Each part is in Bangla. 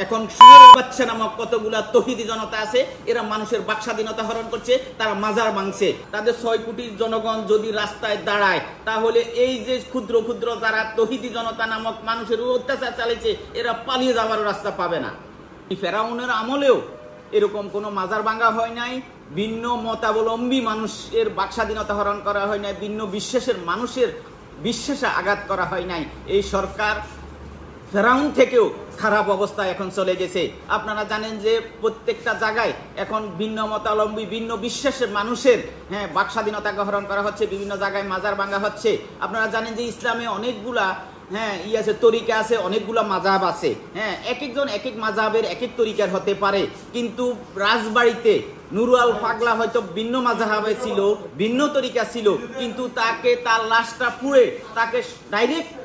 এখন শুয়োরের বাচ্চা নামক কতগুলা তৌহিদি জনতা আছে, এরা মানুষের বাক স্বাধীনতা হরণ করছে, তারা মাজার ভাঙছে। তাদের 6 কোটির জনগণ যদি রাস্তায় দাঁড়ায়, তাহলে এই যে ক্ষুদ্র ক্ষুদ্র যারা তৌহিদি জনতা নামক মানুষের অত্যাচার চালিয়েছে, এরা পালিয়ে যাওয়ার রাস্তা পাবে না। ফেরাউনের আমলেও এরকম কোনো মাজার ভাঙা হয় নাই, ভিন্ন মতাবলম্বী মানুষের বাক স্বাধীনতা হরণ করা হয় নাই, ভিন্ন বিশ্বাসের মানুষের বিশ্বাসে আঘাত করা হয় নাই। এই সরকার ফেরাউন থেকেও খারাপ অবস্থায় এখন চলে গেছে। আপনারা জানেন যে প্রত্যেকটা জায়গায় এখন ভিন্ন মতাবলম্বী ভিন্ন বিশ্বাসের মানুষের বাক স্বাধীনতাকে হরণ করা হচ্ছে, বিভিন্ন জায়গায় মাজার ভাঙা হচ্ছে। আপনারা জানেন যে ইসলামে অনেকগুলা আছে তরিকা আছে, অনেকগুলা মাযহাব আছে। এক একজন এক এক মাযহাবের এক এক তরিকার হতে পারে, কিন্তু রাজবাড়িতে নুরুল পাগলা হয়তো ভিন্ন মাযহাবে ছিল, ভিন্ন তরিকা ছিল, কিন্তু তাকে তার লাশটা পুড়ে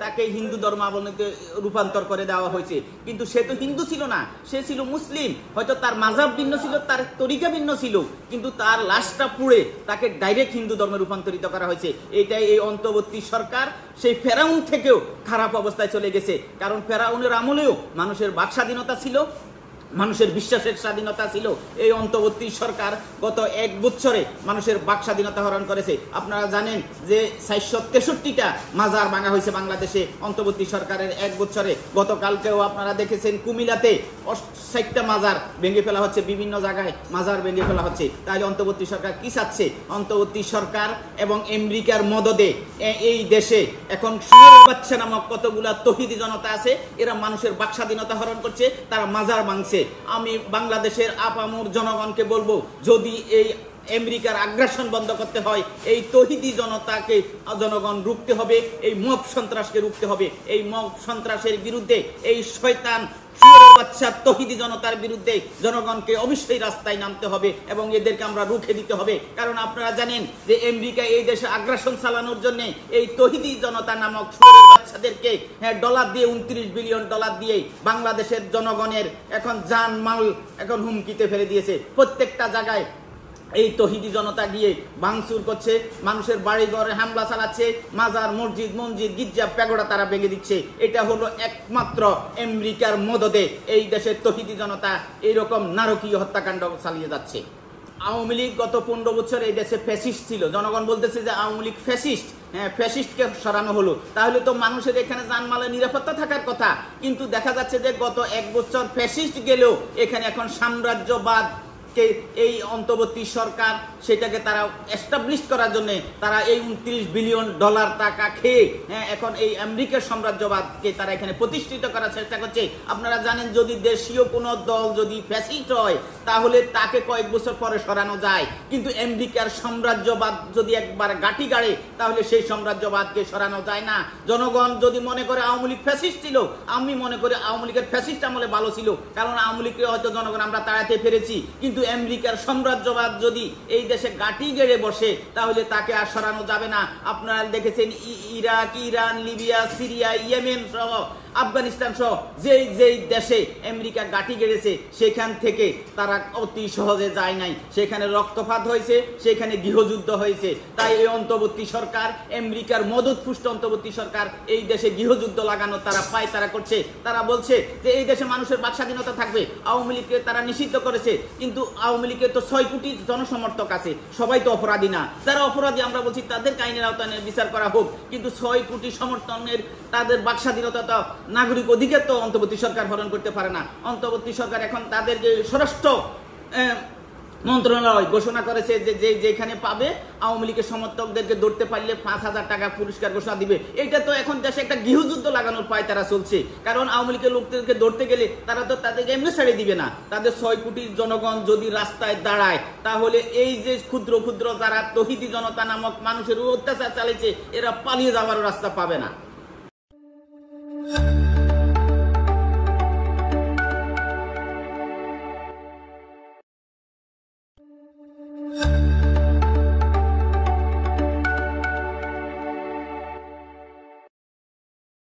তাকে হিন্দু ধর্মাবলম্বীতে রূপান্তর করে দেওয়া হয়েছে। কিন্তু সে তো হিন্দু ছিল না, সে ছিল মুসলিম। হয়তো তার মাযহাব ভিন্ন ছিল, তার তরিকা ভিন্ন ছিল, কিন্তু তার লাশটা পুড়ে তাকে ডাইরেক্ট হিন্দু ধর্মে রূপান্তরিত করা হয়েছে। এটাই এই অন্তর্বর্তী সরকার সেই ফেরাউন থেকেও খারাপ অবস্থায় চলে গেছে। কারণ ফেরাউনের আমলেও মানুষের বাক স্বাধীনতা ছিল, মানুষের বিশ্বাসের স্বাধীনতা ছিল। এই অন্তর্বর্তী সরকার গত 1 বছরে মানুষের বাক স্বাধীনতা হরণ করেছে। আপনারা জানেন যে 463টা মাজার ভাঙা হয়েছে বাংলাদেশে অন্তর্বর্তী সরকারের 1 বছরে। গতকালকেও আপনারা দেখেছেন কুমিল্লাতে 60টা মাজার ভেঙে ফেলা হচ্ছে, বিভিন্ন জায়গায় মাজার ভেঙে ফেলা হচ্ছে। তাহলে অন্তর্বর্তী সরকার কি চাচ্ছে? অন্তর্বর্তী সরকার এবং আমেরিকার মদদে এই দেশে এখন শুয়োরের বাচ্চা নামক কতগুলা তৌহিদি জনতা আছে, এরা মানুষের বাক স্বাধীনতা হরণ করছে, তারা মাজার ভাঙছে। আমি বাংলাদেশের আপামর জনগণকে বলবো, যদি এই আমেরিকার আগ্রাসন বন্ধ করতে হয়, এই তৌহিদি জনতাকে জনগণ রুখতে হবে, এই মব সন্ত্রাসকে রুখতে হবে। এই মব সন্ত্রাসের বিরুদ্ধে, এই শয়তান শুয়োরের বাচ্চা তৌহিদি জনতার বিরুদ্ধে জনগণকে অবশ্যই রাস্তায় নামতে হবে এবং এদেরকে আমরা রুখে দিতে হবে। কারণ আপনারা জানেন যে আমেরিকা এই দেশে আগ্রাসন চালানোর জন্য এই তৌহিদি জনতা নামক শুয়োরের বাচ্চাদেরকে ডলার দিয়ে $29 বিলিয়ন দিয়ে বাংলাদেশের জনগণের এখন জানমাল এখন হুমকিতে ফেলে দিয়েছে। প্রত্যেকটা জায়গায় এই তৌহিদি জনতা গিয়ে ভাঙচুর করছে, মানুষের বাড়ি ঘরে হামলা চালাচ্ছে, মাজার মসজিদ গির্জা প্যাগোডা তারা ভেঙে দিচ্ছে। এটা হলো একমাত্র আমেরিকার মদদে এই দেশের তৌহিদি জনতা এইরকম নারকীয় হত্যাকাণ্ড চালিয়ে যাচ্ছে। আওয়ামী লীগ গত 15 বছর এই দেশে ফ্যাসিস্ট ছিল। জনগণ বলতেছে যে আওয়ামী লীগ ফ্যাসিস্ট। ফ্যাসিস্টকে সরানো হলো, তাহলে তো মানুষের এখানে জানমালের নিরাপত্তা থাকার কথা। কিন্তু দেখা যাচ্ছে যে গত 1 বছর ফ্যাসিস্ট গেলেও এখানে এখন সাম্রাজ্যবাদ এই অন্তর্বর্তী সরকার সেটাকে তারা এস্টাবলিশ করার জন্য তারা এই $29 বিলিয়ন টাকা খেয়ে এখন এই আমেরিকার সাম্রাজ্যবাদকে তারা এখানে প্রতিষ্ঠিত করার চেষ্টা করছে। আপনারা জানেন যদি দেশীয় কোনো দল যদি ফ্যাসিস্ট হয়, তাহলে তাকে কয়েক বছর পরে সরানো যায়, কিন্তু আমেরিকার সাম্রাজ্যবাদ যদি একবার গাঁটি গাড়ে, তাহলে সেই সাম্রাজ্যবাদকে সরানো যায় না। জনগণ যদি মনে করে আওয়ামী লীগ ফ্যাসিস্ট ছিল, আমি মনে করি আওয়ামী লীগের ফ্যাসিস্ট আমলে ভালো ছিল, কারণ আওয়ামী লীগকে হয়তো জনগণ আমরা তাড়াতে পেরেছি, কিন্তু আমেরিকার সাম্রাজ্যবাদ যদি এই দেশে গাঁটি গেড়ে বসে, তাহলে তাকে আর সরানো যাবে না। আপনারা দেখেছেন Iraq, Iran, Libya, Syria, Yemen সহ আফগানিস্তান সহ যেই দেশে আমেরিকা গাঁটি গেড়েছে, সেখান থেকে তারা অতি সহজে যায় নাই। সেখানে রক্তপাত হয়েছে, সেখানে গৃহযুদ্ধ হয়েছে। তাই এই অন্তর্বর্তী সরকার, আমেরিকার মদতপুষ্ট অন্তর্বর্তী সরকার এই দেশে গৃহযুদ্ধ লাগানো তারা করছে। তারা বলছে যে এই দেশে মানুষের বাক স্বাধীনতা থাকবে। আওয়ামী লীগকে তারা নিষিদ্ধ করেছে, কিন্তু আওয়ামী লীগের তো 6 কোটি জনসমর্থক আছে, সবাই তো অপরাধী না। যারা অপরাধী আমরা বলছি তাদের আইনের আওতায় বিচার করা হোক, কিন্তু 6 কোটি সমর্থনের তাদের বাক স্বাধীনতা তো নাগরিক অধিকার তো অন্তর্বর্তী সরকার হরণ করতে পারে না। অন্তর্বর্তী সরকার এখন তাদের যে স্বরাষ্ট্র মন্ত্রণালয় ঘোষণা করেছে যে যেখানে পাবে আওয়ামী লীগের সমর্থকদেরকে ধরতে পারলে 5,000 টাকা পুরস্কার ঘোষণা দিবে। এটা তো এখন দেশে একটা গৃহযুদ্ধ লাগানোর পায় তারা চলছে। কারণ আওয়ামী লীগের লোকদেরকে ধরতে গেলে তারা তো তাদেরকে এমনি ছেড়ে দিবে না। তাদের 6 কোটির জনগণ যদি রাস্তায় দাঁড়ায়, তাহলে এই যে ক্ষুদ্র ক্ষুদ্র যারা তৌহিদি জনতা নামক মানুষের অত্যাচার চালিয়েছে, এরা পালিয়ে যাওয়ার রাস্তা পাবে না।